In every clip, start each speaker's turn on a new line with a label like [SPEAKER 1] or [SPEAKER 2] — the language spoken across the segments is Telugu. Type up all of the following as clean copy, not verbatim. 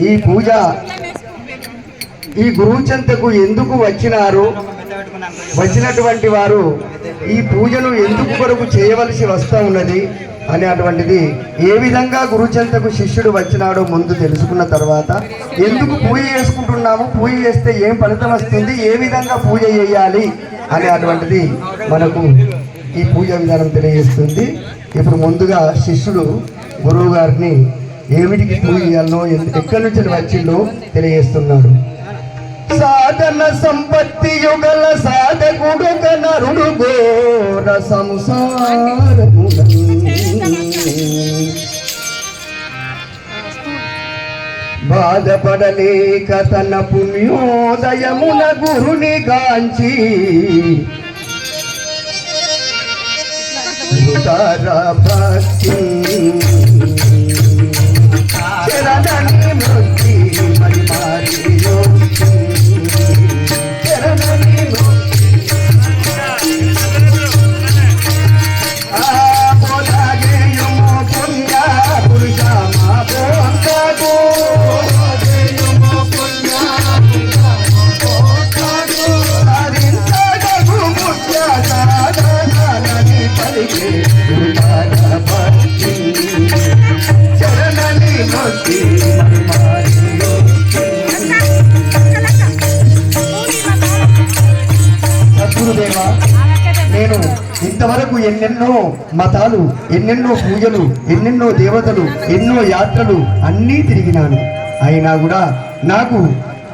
[SPEAKER 1] ఈ పూజ ఈ గురువు చెంతకు ఎందుకు వచ్చినటువంటి వారు ఈ పూజను ఎందుకు కొరకు చేయవలసి వస్తూ ఉన్నది అనేటువంటిది ఏ విధంగా గురువు చెంతకు శిష్యుడు వచ్చినాడో ముందు తెలుసుకున్న తర్వాత ఎందుకు పూజ చేసుకుంటున్నాము, పూజ చేస్తే ఏం ఫలితం వస్తుంది, ఏ విధంగా పూజ చేయాలి అనేటువంటిది మనకు ఈ పూజ విధానం తెలియజేస్తుంది. ఇప్పుడు ముందుగా శిష్యుడు గురువు గారిని ఏమిటికి పూజ చేయాలనో ఎక్కడి నుంచి వచ్చిందో తెలియజేస్తున్నాడు. సాధన సంపత్తి యుగల సాధకుడు నరుడు ఘోర సంసారము బాధపడలేక తన పుణ్యోదయమున గురుని గాంచి భక్తి శరణని మృతి మరి మారియో శరణని బోధగేయము పుణ్య పురుష మా బోధగో సద్గురుదేవా, నేను ఇంతవరకు ఎన్నెన్నో మతాలు, ఎన్నెన్నో పూజలు, ఎన్నెన్నో దేవతలు, ఎన్నో యాత్రలు అన్నీ తిరిగినాను. అయినా కూడా నాకు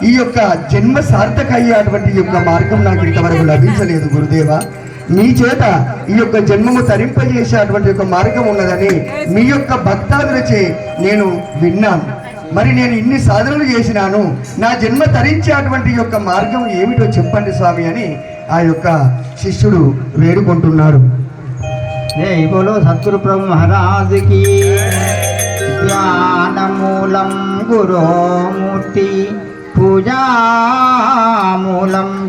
[SPEAKER 1] ఈ యొక్క జన్మ సార్థక అయ్యేటువంటి యొక్క మార్గం నాకు ఇంతవరకు లభించలేదు. గురుదేవా, మీ చేత ఈ యొక్క జన్మము తరింపజేసేటువంటి యొక్క మార్గం ఉన్నదని మీ యొక్క భక్తాదులచే నేను విన్నాను. మరి నేను ఇన్ని సాధనలు చేసినాను, నా జన్మ తరించేటువంటి యొక్క మార్గం ఏమిటో చెప్పండి స్వామి అని ఆ యొక్క శిష్యుడు వేడుకుంటున్నాడు.
[SPEAKER 2] జై బోలో సద్గురు ప్రభు మహారాజుకి. జ్ఞానమూలం గురోమూర్తి పూజామూలం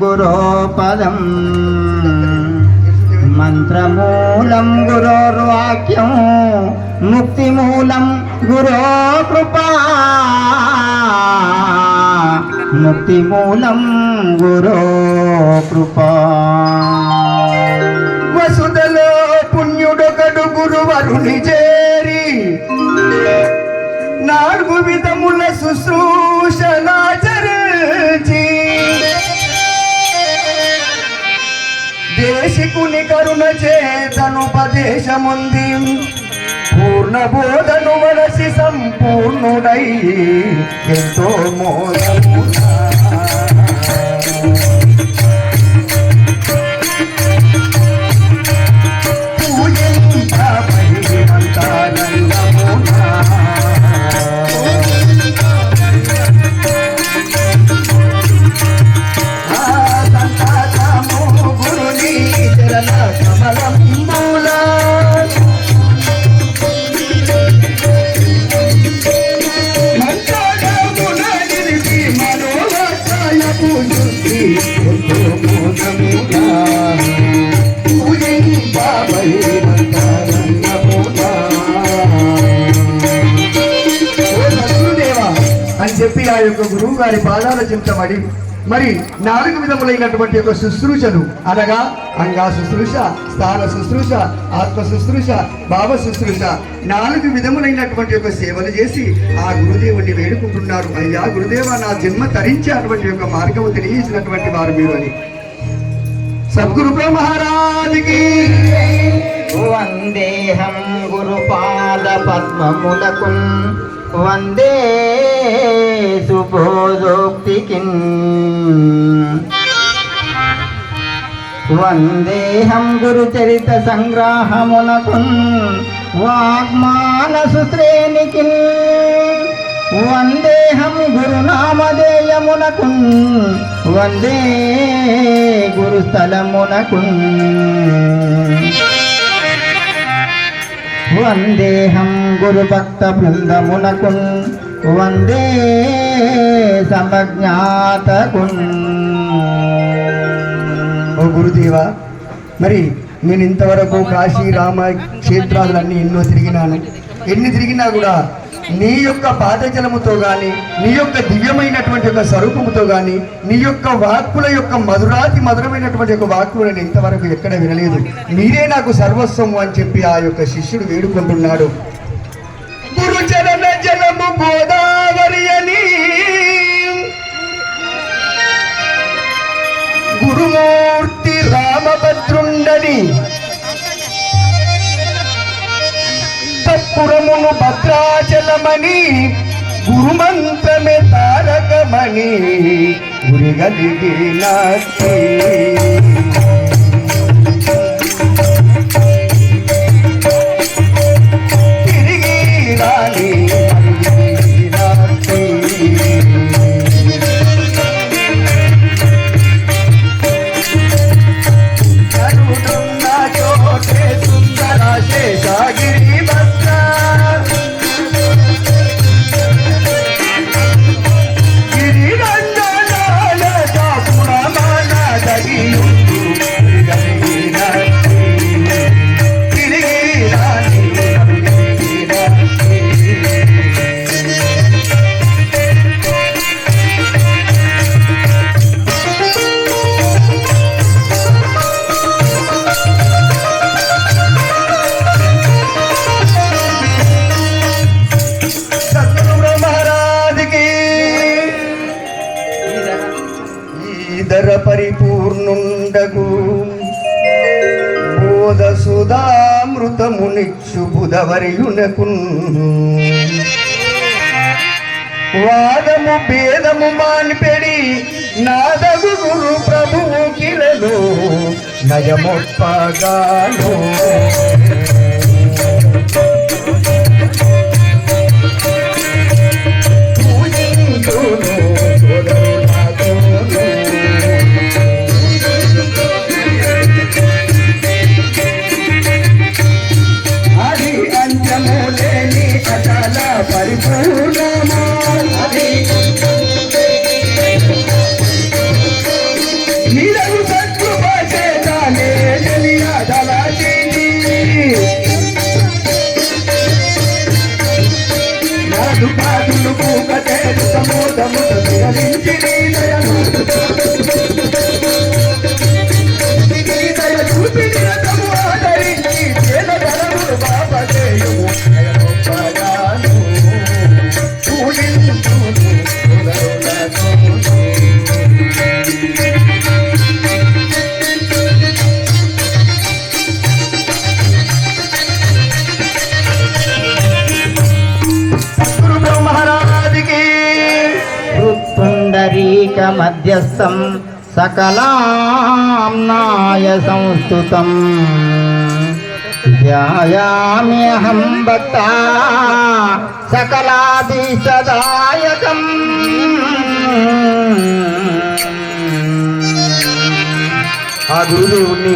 [SPEAKER 2] గురోపదం మంత్రమూలం గురోర్వాక్యం ముక్తిమూలం గురో కృపా ముక్తిమూలం గురో కృపా.
[SPEAKER 1] వసుదలో పుణ్యుడొకడు గురువరుని చేరి 4 విధముల శుశ్రూషనాచరించి దేశికుని కరుణ చేతనుపదేశముంది పూర్ణ బోధను వలసి సంపూర్ణుడై ఎంతో మోదము అని చెప్పి ఆ యొక్క గురువు గారి పాదాల చింతబడి మరి 4 విధములైనటువంటి యొక్క శుశ్రూషలు అనగా అంగా శుశ్రూష, స్థాన శుశ్రూష, ఆత్మ శుశ్రూష, భావ శుశ్రూష 4 విధములైనటువంటి యొక్క సేవలు చేసి ఆ గురుదేవుణ్ణి వేడుకుంటున్నారు. అయ్యా గురుదేవ, నా జన్మ తరించేటువంటి యొక్క మార్గము తెలియజేసినటువంటి వారు మీరు అని. సద్గురు మహారాజుకి
[SPEAKER 2] వందేహం గురుపాద పద్మములకు వందే సుబోధోక్తికి వందేహం గురుచరిత సంగ్రహమునకు వాగ్మానసు శ్రేణికి వందేహం గురునామధేయమునకు వందే గురుస్థలమునకు వందేహం గురుభక్త బృందమునకు వందే సమజ్ఞాతకు.
[SPEAKER 1] ఓ గురుదేవా, మరి నేను ఇంతవరకు కాశీ రామ క్షేత్రాలన్నీ ఎన్నో తిరిగినాను. ఎన్ని తిరిగినా కూడా నీ యొక్క పాదజలముతో గాని నీ యొక్క దివ్యమైనటువంటి యొక్క స్వరూపముతో గాని నీ యొక్క వాక్కుల యొక్క మధురమైనటువంటి యొక్క వాక్కులు నేను ఇంతవరకు ఎక్కడ వినలేదు. మీరే నాకు సర్వస్వము అని చెప్పి ఆ యొక్క శిష్యుడు వేడుకుంటున్నాడు. గురుచరణ జలము గోదావరి అని గురుమూర్తి రామభద్రుండని తప్పురమును భద్రాచలమని గురుమంత్రమే తారకమని గురిగలిగిన తిరిగి రాని శేషాగిరి భద్ర గిరిరంజనాల పురమాన దగియుండు తిరిగి రాని ఈదర పరిపూర్ణుండగు బోధ సుధామృతమునిచ్చు బుధవరియునకు వాదము భేదము మాన్పెడి నాదగు గురు ప్రభువు కిలలో నయమొప్పగాను పరిపూర్ణమా నీరగు సత్తు పచేతానే తెలియా దళాచిని నాదు పాదులు పూకటే సమోదము తరించి నీలయను చూపి నిరతము ఆదరించి చేల గలములు బాపదేయుము
[SPEAKER 2] పుండరీక మధ్యస్థం సకలాంనాయ సంస్తుతం ధ్యాయామ్యహం భక్తా సకలాభీష్టదాయకం.
[SPEAKER 1] ఆ గురుదేవుణ్ణి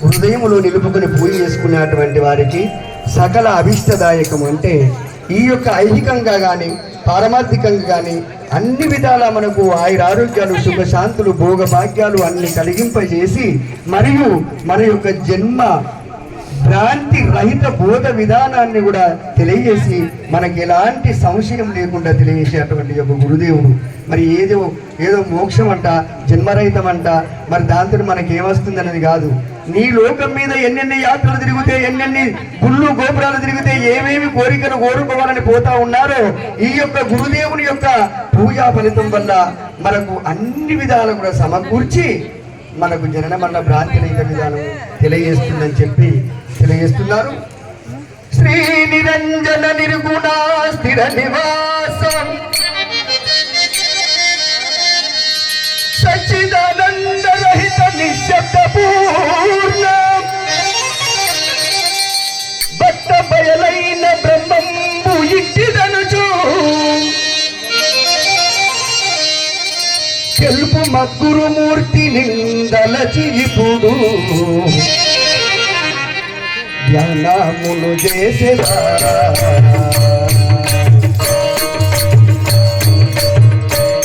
[SPEAKER 1] హృదయములో నిలుపుకొని పూజ చేసుకున్నటువంటి వారికి సకల అభీష్టదాయకం అంటే ఈ యొక్క ఐహికంగా కానీ పారమార్థికంగా కానీ అన్ని విధాలా మనకు ఆయురారోగ్యాలు సుఖశాంతులు భోగభాగ్యాలు అన్ని కలిగింపజేసి మరియు మన యొక్క జన్మ భ్రాంతి రహిత బోధ విధానాన్ని కూడా తెలియజేసి మనకి ఎలాంటి సంశయం లేకుండా తెలియజేసేటువంటి యొక్క గురుదేవుడు మరి ఏదో మోక్షం అంట జన్మరహితం అంట మరి దాంతో మనకి ఏమొస్తుంది అనేది కాదు. నీ లోకం మీద ఎన్నెన్ని యాత్రలు తిరిగితే ఎన్నెన్ని గుళ్ళు గోపురాలు తిరిగితే ఏమేమి కోరికలు కోరుకోవాలని పోతా ఉన్నారో ఈ యొక్క గురుదేవుని యొక్క పూజా ఫలితం వల్ల మనకు అన్ని విధాలు కూడా సమకూర్చి మనకు జనన మరణ భ్రాంతి రహిత విధానం తెలియజేస్తుందని చెప్పి తెలియజేస్తున్నారు. శ్రీ నిరంజన నిర్గుణ స్థిర నివాసం సచ్చిదానంద రహిత నిశ్శబ్ద పూర్ణ భక్త బయలైన బ్రహ్మంబు ఇట్టిదనుచు తెలుపు మగ్గురుమూర్తి నిందలచి ఇప్పుడు ధ్యానమును చేసేదా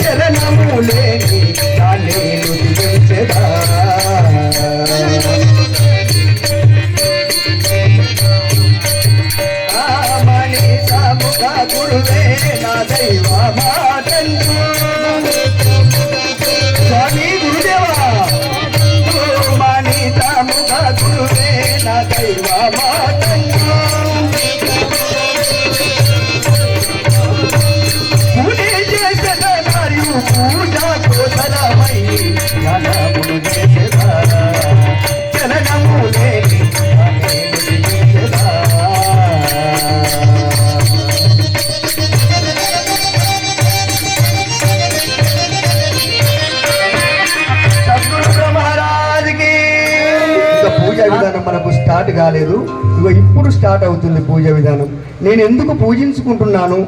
[SPEAKER 1] చరణము లేని కాలేను చేసేదా మణి సాముఖ గురు దైవమాటంటూ స్వామి గురుదేవా మానితముగ గురువే నా దైవమాటంటూ పూజ చేసద మరియు పూజ కోసలమై ధనమును చేసద చలనము లేని పూజా విధానం మనకు స్టార్ట్ కాలేదు. ఇగో ఇప్పుడు స్టార్ట్ అవుతుంది పూజా విధానం. నేను ఎందుకు పూజించుకుంటున్నాను,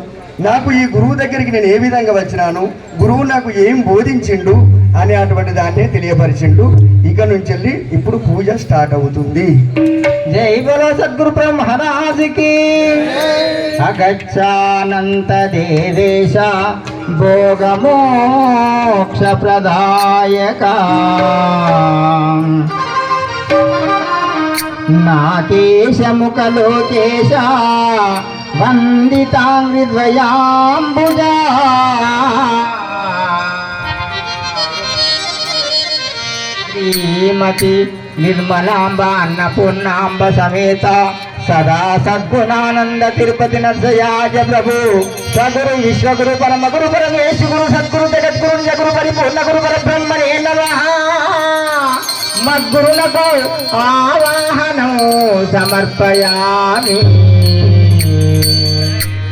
[SPEAKER 1] నాకు ఈ గురువు దగ్గరికి నేను ఏ విధంగా వచ్చినాను, గురువు నాకు ఏం బోధించిండు అనే అటువంటి దాన్నే తెలియపరిచిండు. ఇక నుంచి వెళ్ళి ఇప్పుడు పూజ స్టార్ట్ అవుతుంది.
[SPEAKER 2] జై బలో సద్గురు బ్రహ్మరాజుకి. అగచ్చానంత దేవేశ భోగమోక్ష ప్రదాయక నాకేశముఖ లోకేశ వందితాంగ్రిద్వయాంబుజా శ్రీమతి నిర్మలాంబ అన్నపూర్ణాంబ సమేత సదా సద్గుణానంద తిరుపతి నరసయాజ ప్రభు సగురు విశ్వగురు పరమ గురు పరమేశు గురు సద్గురు జగద్గురు జగురు పరిపూర్ణ గురు పరబ్రహ్మణే నమః. మద్గురులకు ఆవాహనం సమర్పయామి.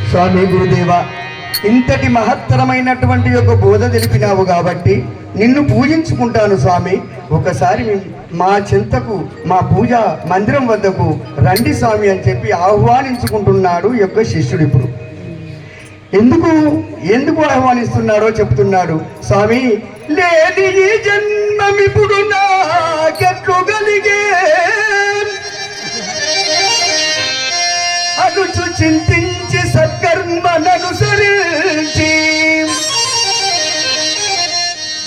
[SPEAKER 1] స్వామి గురుదేవ, ఇంతటి మహత్తరమైనటువంటి యొక్క బోధ తెలిపినావు కాబట్టి నిన్ను పూజించుకుంటాను స్వామి. ఒకసారి మా చింతకు మా పూజ మందిరం వద్దకు రండి స్వామి అని చెప్పి ఆహ్వానించుకుంటున్నాడు యొక్క శిష్యుడు. ఇప్పుడు ఎందుకు ఆహ్వానిస్తున్నాడో చెప్తున్నాడు. స్వామి, లేని ఈ జన్మమిప్పుడు నాకెట్లు కలిగే అనుచు చింతించి సత్కర్మననుసరించి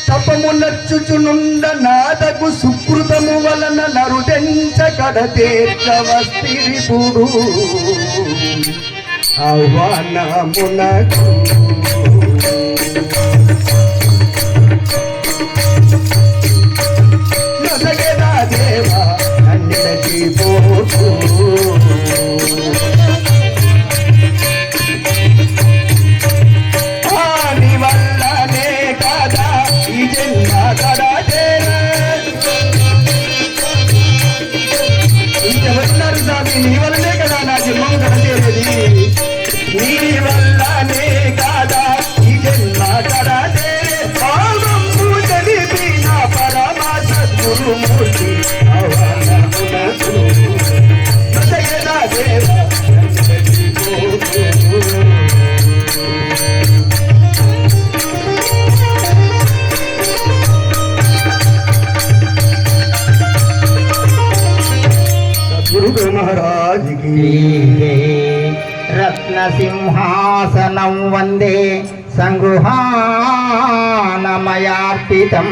[SPEAKER 1] తపము నచ్చుచునుండ నాదకు సుకృతము వలన నరుదెంచ కడతేర్చవస్తిరిపుడు ఆహ్వానమునకు నొసగెదా దేవా నన్నిడకి పోతూ ఆని వల్లనే కదా ఈ జన్మ కడతేరా. ఇంకెవరున్నారు స్వామి, నీ వల్లనే కదా నా జన్మం కడతేరేది, నీ వల్లనే కాదా ఈ జన్మ కడతేరే. పావము తెలిపిన పరమ సద్గురుమూర్తి ఆహ్వానమునకు నొసగెదా దేవా నన్నిడకి పోతూ. గురు మహారాజుకి
[SPEAKER 2] రత్నసింహాసనం వందే సంగృహానమయార్పితం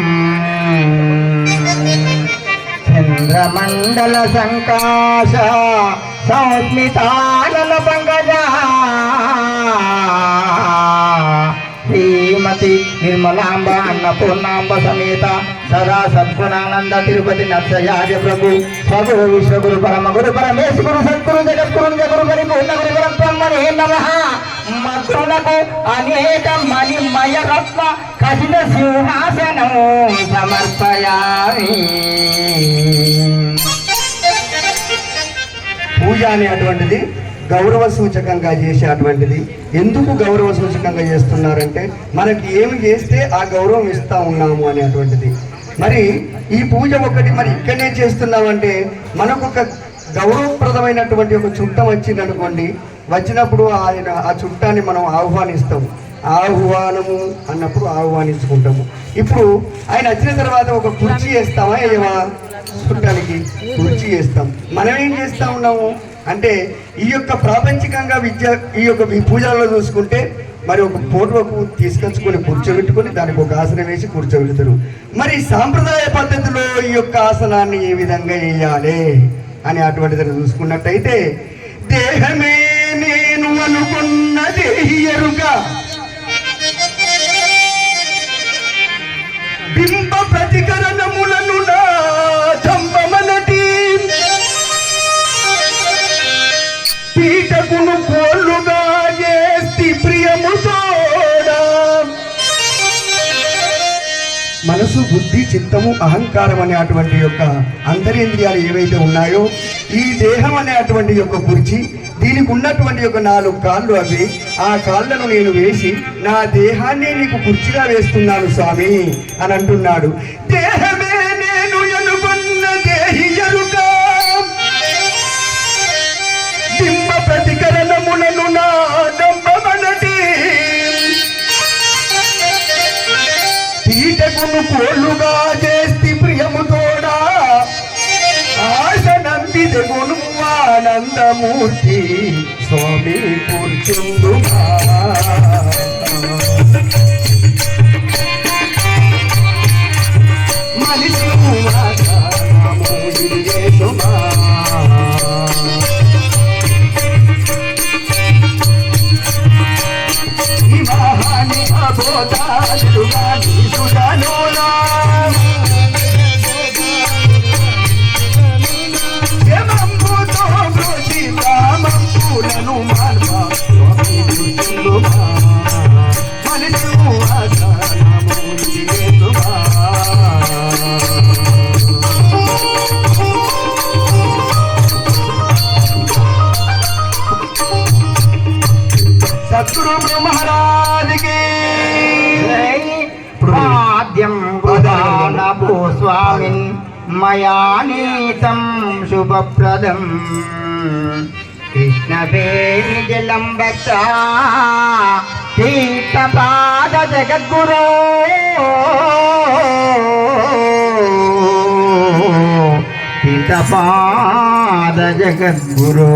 [SPEAKER 2] చంద్రమండల సంకాశ సంస్మితానన పంకజా శ్రీమతి నిర్మలాంబ అన్నపూర్ణాంబ సమేత సదా సద్గుణానంద తిరుపతి నరసయాజ ప్రభు స్వగురు విశ్వగురు పరమ గురు పరమేశు గురు సద్గురు జగద్గురు జగురు పరిపూర్ణ గురు పరబ్రహ్మణే నమః. మధునకు అనేక మణిమయ రత్న ఖచ్చిత సింహాసనము సమర్పయామి.
[SPEAKER 1] పూజ అనేటువంటిది గౌరవ సూచకంగా చేసేటువంటిది. ఎందుకు గౌరవ సూచకంగా చేస్తున్నారంటే మనకి ఏమి చేస్తే ఆ గౌరవం ఇస్తా ఉన్నాము అనేటువంటిది. మరి ఈ పూజ ఒకటి మరి ఇక్కడనే చేస్తున్నామంటే మనకు ఒక గౌరవప్రదమైనటువంటి ఒక చుట్టం వచ్చింది అనుకోండి, వచ్చినప్పుడు ఆయన ఆ చుట్టాన్ని మనం ఆహ్వానిస్తాము. ఆహ్వానము అన్నప్పుడు ఆహ్వానించుకుంటాము. ఇప్పుడు ఆయన వచ్చిన తర్వాత ఒక కుర్చీ వేస్తామా, ఏమా చుట్టానికి కుర్చీ వేస్తాం. మనం ఏం చేస్తా ఉన్నాము అంటే ఈ యొక్క ప్రాపంచికంగా ఈ యొక్క ఈ పూజలలో చూసుకుంటే మరి ఒక ఫోటోకు తీసుకొచ్చుకొని కూర్చోబెట్టుకొని దానికి ఒక ఆసనం వేసి కూర్చోబెడతారు. మరి సాంప్రదాయ పద్ధతిలో ఈ యొక్క ఆసనాన్ని ఏ విధంగా వేయాలి అని అటువంటిది చూసుకున్నట్టయితే దేహమే నేను అనుకున్నది ఎరుక కోళ్ళుగా చేస్తి ప్రియముతోడా. మనసు, బుద్ధి, చిత్తము, అహంకారం అనే అటువంటి యొక్క అంతరేంద్రియాలు ఏవైతే ఉన్నాయో, ఈ దేహం అనే అటువంటి యొక్క కుర్చీ, దీనికి ఉన్నటువంటి యొక్క 4 కాళ్ళు అవి. ఆ కాళ్ళను నేను వేసి నా దేహాన్ని నీకు కుర్చీగా వేస్తున్నాను స్వామి అని అంటున్నాడు. దేహమే నేను ఎనుకున్న దేహి ఎరుక, బింబ ప్రతికరణములను నా డంబమనటి, పీటకును కోళ్ళుగా చేస్తి ప్రియముతోడా, ఆశ నంబిది గును ఆనందమూర్తి స్వామి కూర్చుందుమా. మనిషి మహాని అబోధాలుగా నీసుడనులా, యమంబుతో బ్రోచి రామంబులను మార్వా స్వామి కూర్చుందుమా. మనిషి ఆసనమూర్తి యేసుమా. సద్గురు బ్రహ్మరాజుకి
[SPEAKER 2] ఆద్యం ప్రధానభూ స్వామిన్ మయా నీతం శుభప్రదం, కృష్ణవేణి జలం భక్త తీర్థపాద జగద్గురో, తీర్థపాద జగద్గురో.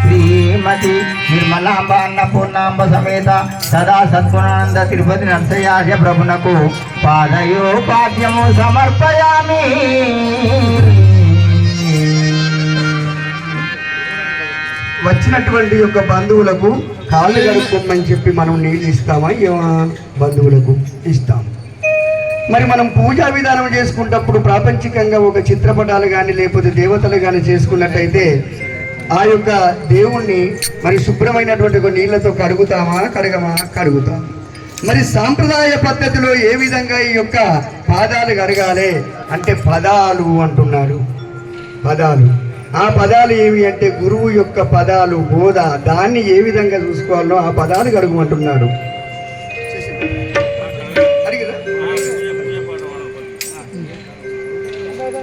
[SPEAKER 2] శ్రీమతి నిర్మలాంబ అన్నపూర్ణాంబ సమేత సదా సద్గుణానంద తిరుపతి నరసయార్య ప్రభునకు పాదయోపాద్యము సమర్పయామి.
[SPEAKER 1] వచ్చినటువంటి యొక్క బంధువులకు కాళ్ళు కడుక్కోమని చెప్పి మనం నీళ్ళు ఇస్తామా? బంధువులకు ఇస్తాం. మరి మనం పూజా విధానం చేసుకున్నప్పుడు ప్రాపంచికంగా ఒక చిత్రపటాలు కానీ లేకపోతే దేవతలు కానీ చేసుకున్నట్టయితే ఆ యొక్క దేవుణ్ణి మరి శుభ్రమైనటువంటి ఒక నీళ్లతో కడుగుతామా? కడుగుతాం. మరి సాంప్రదాయ పద్ధతిలో ఏ విధంగా ఈ యొక్క పాదాలు కడగాలి అంటే పదాలు అంటున్నాడు. పదాలు, ఆ పదాలు ఏమి అంటే గురువు యొక్క పదాలు, బోధ, దాన్ని ఏ విధంగా చూసుకోవాలో ఆ పదాలు కడుగుమంటున్నాడు.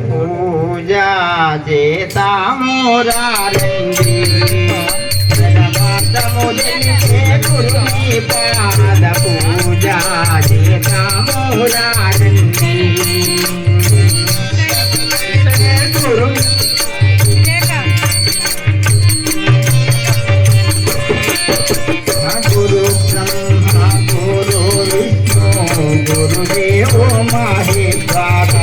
[SPEAKER 2] పూజా చేతామురారండి, జగమాతము జనితే గురుని పాద పూజా చేతామురారండి. గురు గురు బ్రహ్మ గురు విష్ణు గురుదేవో మహేశ్వర,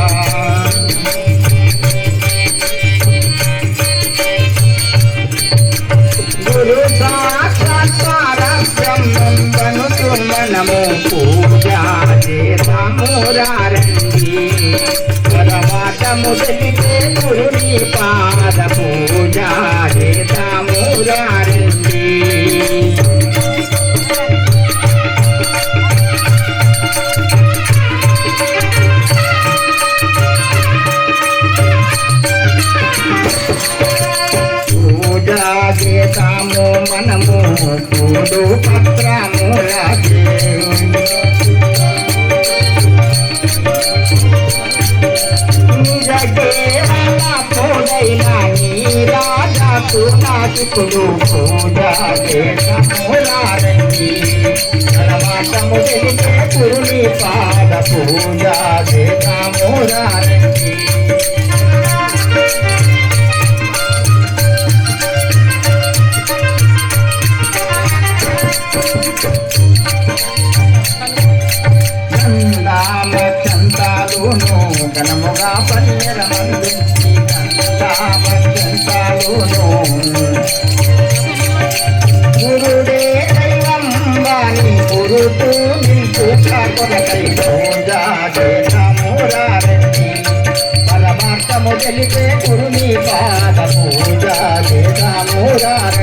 [SPEAKER 2] గురు సాక్షాత్ పరబ్రహ్మం వనుతు మనము పూజా చేతామురారండి. పరమాత్మము తెలితే గురుని పాద పూజా చేతామురారండి. పూజా చేతాము మనము పూడు పత్రములకే, పూజైనా నీ రాజాకు నాటికుడు పూజా చేతామురారండి. పరమాత్మము తెలితే గురుని పాద పూజా చేతామురారండి. చంతాలును ఘనముగా పన్నెల మందించి, చంతాలును గురుడే దైవం వాణి గురుతూ నింపు కొరకై పూజా చేతామురారండి. పరమార్థము తెలిపే గురుని పాద పూజా చేతామురారండి.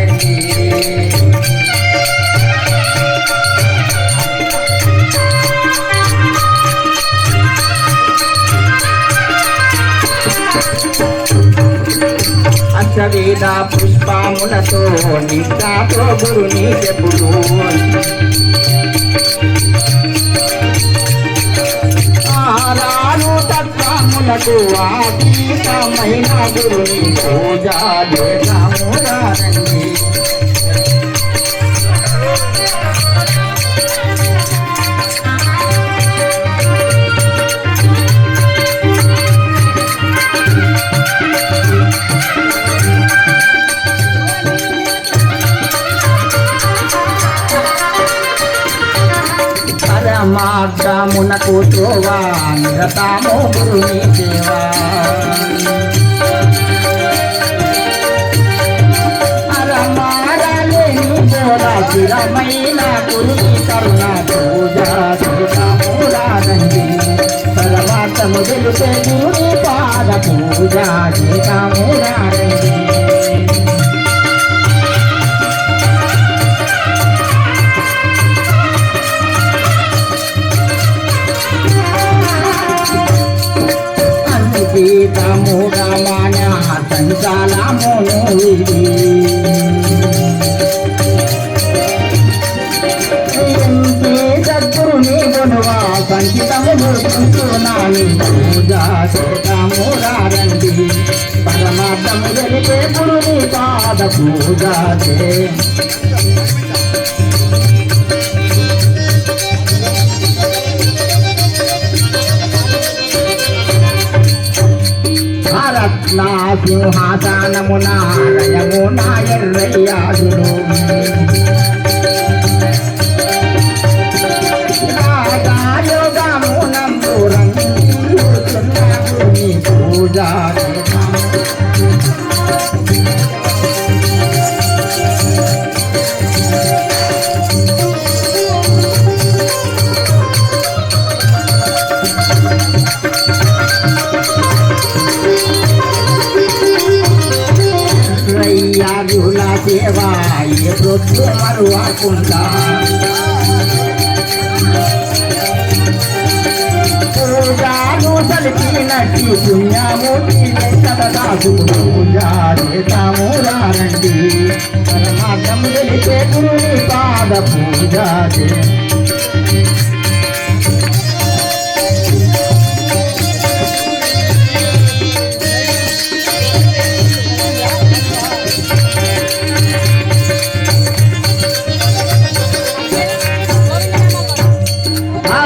[SPEAKER 2] వివిధ పుష్పములతో నిష్ఠాతో గురుని చెప్పుడు ఆరాలు తత్వములకు అతీతమైన గురుని పూజ చేసామురారండి. మార్గమునకు త్రోవా నిరతాము గురుని సేవా అరమారలేని బోధ స్థిరమైన గురుని కరుణ పూజ చేతామురారండి. పరమాత్మము తెలిపే గురుని పాద పూజ చేతామురారండి. సీతమురమాన సంచాలమును సద్గురుని గుణవా సంచితము గుర్తుంచునాని పూజ చేతామురారండి. పరమాత్మము తెలిపే గురుని పాద పూజ చే రత్నా సింహాసనమున రయమున ఎర్రయ్యాదుడు రాజయోగమునందు రంగుని పూజ యాదుల సేవా ఏ ప్రొద్దు మరువకుండా పూజాను సలిపినట్టి పుణ్యమూర్తి వెంకటదాసు పూజ చేతామురారండి. పరమాత్మము తెలిపే గురుని పాద పూజ చే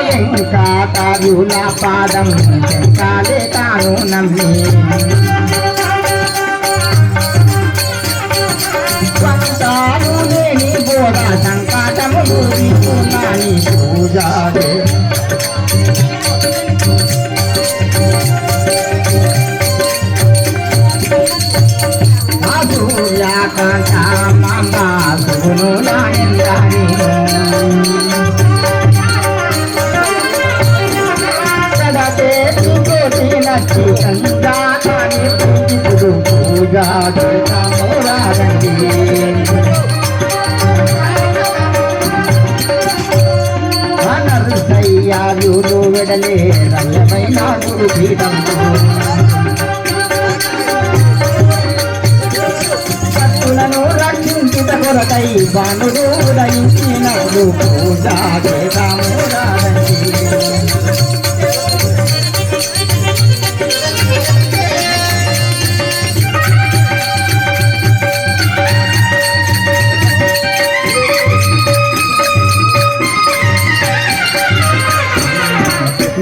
[SPEAKER 2] వెంకటార్యుల పాదం శంకాలే తాను నమ్మి స్వంతాలు లేని బోధ సంకటములు నాని పూజ సూర్యాకాంత మాంబ సుగును నాని సంజాతాన్ని పూజితుడు పూజ చేతామురారండి. అనర్సయ్యారులు వెడలే రమ్యమైన గురు పీఠంతో భక్తులను రక్షించుట కొరకై బాణుడు ఉదయించినప్పుడు పూజ చేతామురారండి.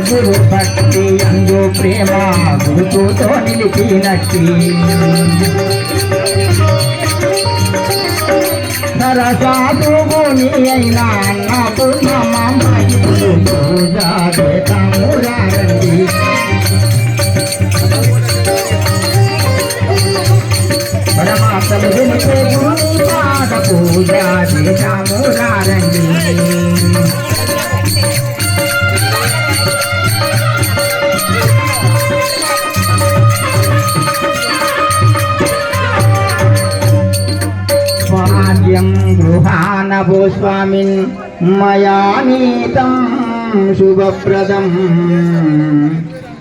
[SPEAKER 2] గురు భక్తి అందు ప్రేమ గురుతో నిలిచినట్టి సరసాదుని అయినా అన్నపూర్ణమాయి పూజ చేతామురారండి. పరమాత్మము తెలిపే గురుని పాద పూజ చేతామురారండి. పాద్యం గృహానభో స్వామిన్ మయా నీతం శుభప్రదం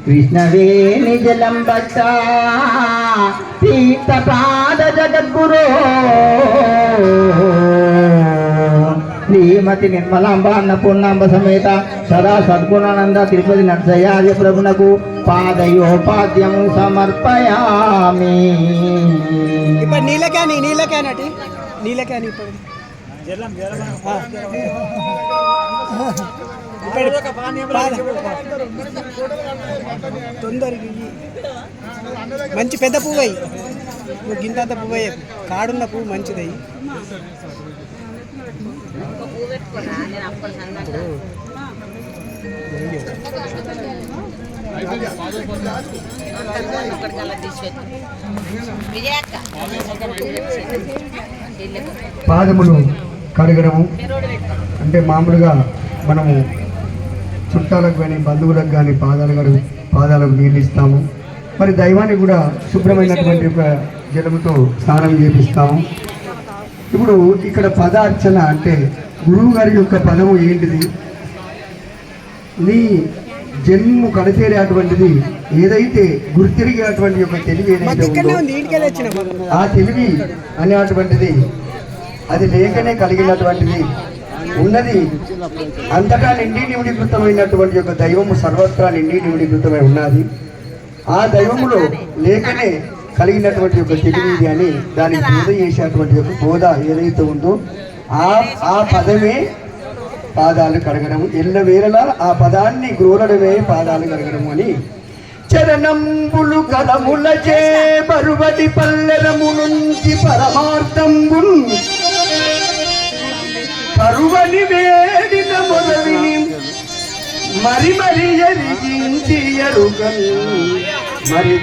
[SPEAKER 2] విష్ణవే నిజలం భక్తా తీర్థపాద జగద్గురు శ్రీమతి నిర్మలాంబ అన్నపూర్ణాంబ సమేత సదా సద్గుణానంద తిరుపతి నరసయ్య ప్రభునకు పాదయోపాద్యం సమర్పయామి.
[SPEAKER 3] ఇప్పుడు నీళ్ళకేనటి ఇప్పుడు తొందరగా మంచి పెద్ద పువ్వు అయ్యి నువ్వు గింతంత పువ్వు అయ్యే కాడున్న పువ్వు మంచిదయ్యి.
[SPEAKER 1] పాదములు కడగడము అంటే మామూలుగా మనము చుట్టాలకు కానీ బంధువులకు కానీ పాదాలకు నీళ్ళు ఇస్తాము. మరి దైవాన్ని కూడా శుభ్రమైనటువంటి ఒక జలముతో స్నానం చేపిస్తాము. ఇప్పుడు ఇక్కడ పదార్చన అంటే గురువు గారి యొక్క పదము ఏంటిది? నీ జన్ము కడతేరేటువంటిది ఏదైతే గుర్తిరిగేటువంటి యొక్క తెలివి ఏదైతే ఉందో ఆ తెలివి అనేటువంటిది అది లేకనే కలిగినటువంటిది ఉన్నది అంతటా నిండి నిమిడీకృతమైనటువంటి యొక్క దైవము సర్వత్రా నిండి నిమిడీకృతమై ఉన్నది. ఆ దైవములో లేకనే కలిగినటువంటి యొక్క తెలివి అని దానికి బోధ చేసేటువంటి యొక్క బోధ ఏదైతే ఉందో ఆ పదమే పాదాలు కడగడము. ఎల్లవేళలా ఆ పదాన్ని గ్రోలడమే పాదాలు కడగడము అని చరణంబులు కలములచే బరువడి పల్లెరము నుంచి పరమార్థంబున్ కరువని వేడిన మొదవిని మరి మరి ఎరిగించి ఎరుగన్ మరి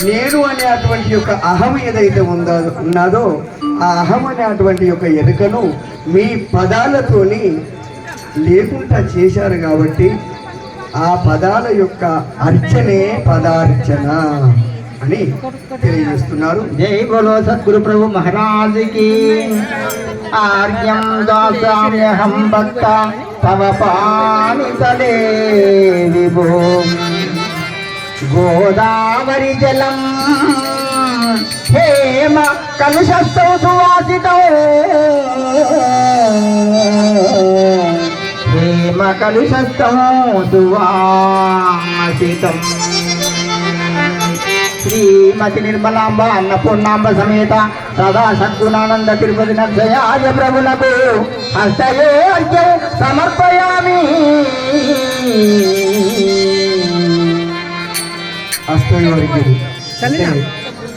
[SPEAKER 1] నేను అనేటువంటి యొక్క అహం ఏదైతే ఉన్నదో ఆ అహం అనేటువంటి యొక్క ఎరుకను మీ పదాలతోని లేకుండా చేశారు కాబట్టి ఆ పదాల యొక్క అర్చనే పదార్చన అని తెలియజేస్తున్నారు.
[SPEAKER 2] జై బోలో సద్గురు ప్రభు మహారాజుకి. ఆర్యం దాసామ్యహం భక్త తవ పానితలే విభో గోదావరి జలం హేమ కలుషస్థౌ సువాసితో హేమ కలుషస్థౌ సువాసితం శ్రీమతి నిర్మలాంబ అన్నపూర్ణాంబ సమేత సదా సద్గుణానంద తిరుపతి నరసయ్య ప్రభులకు హస్తయోర్ఘ్యం సమర్పయామి.
[SPEAKER 1] హస్తయోర్ఘ్యం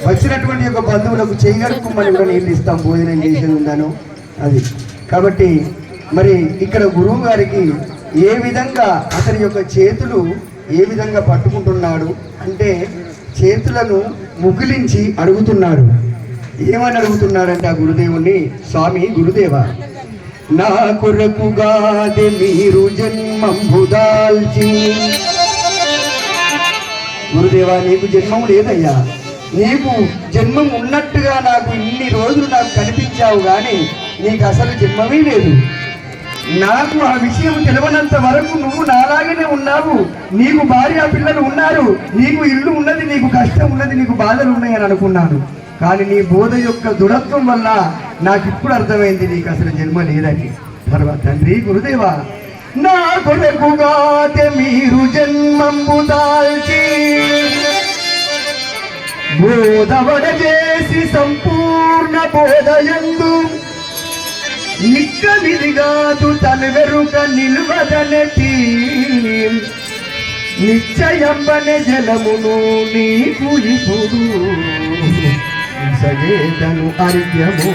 [SPEAKER 1] వచ్చినటువంటి యొక్క బంధువులకు చేయగలుగుమని కూడా నీళ్ళు ఇస్తాం, భోజనం చేసి ఉన్నాను అది. కాబట్టి మరి ఇక్కడ గురువు గారికి ఏ విధంగా అతని యొక్క చేతులు ఏ విధంగా పట్టుకుంటున్నాడు అంటే చేతులను ముగిలించి అడుగుతున్నాడు. ఏమని అడుగుతున్నాడంటే ఆ గురుదేవుణ్ణి, స్వామి గురుదేవ నా కొరకుగాదే మీరు జన్మంబుదాల్చి. గురుదేవా నీకు జన్మం లేదయ్యా, నీకు జన్మం ఉన్నట్టుగా నాకు ఇన్ని రోజులు నాకు కనిపించావు కానీ నీకు అసలు జన్మమే లేదు. నాకు ఆ విషయం తెలియనంత వరకు నువ్వు నాలాగనే ఉన్నావు, నీకు భార్య పిల్లలు ఉన్నారు, నీకు ఇల్లు ఉన్నది, నీకు కష్టం ఉన్నది, నీకు బాధలు ఉన్నాయని అనుకున్నాను. కానీ నీ బోధ యొక్క దృఢత్వం వల్ల నాకు ఇప్పుడు అర్థమైంది నీకు అసలు జన్మ లేదని. తర్వాత తండ్రి గురుదేవా నా కొరకుగాతే మీరు జన్మంబు దాల్చి బోధవడ చేసి సంపూర్ణ బోధయందు నిక్కమిదిగాదు తలవెరుక నిలువదనటి నిశ్చయంబనే జలమును నీకు ఇప్పుడు సగేదను అర్ఘ్యము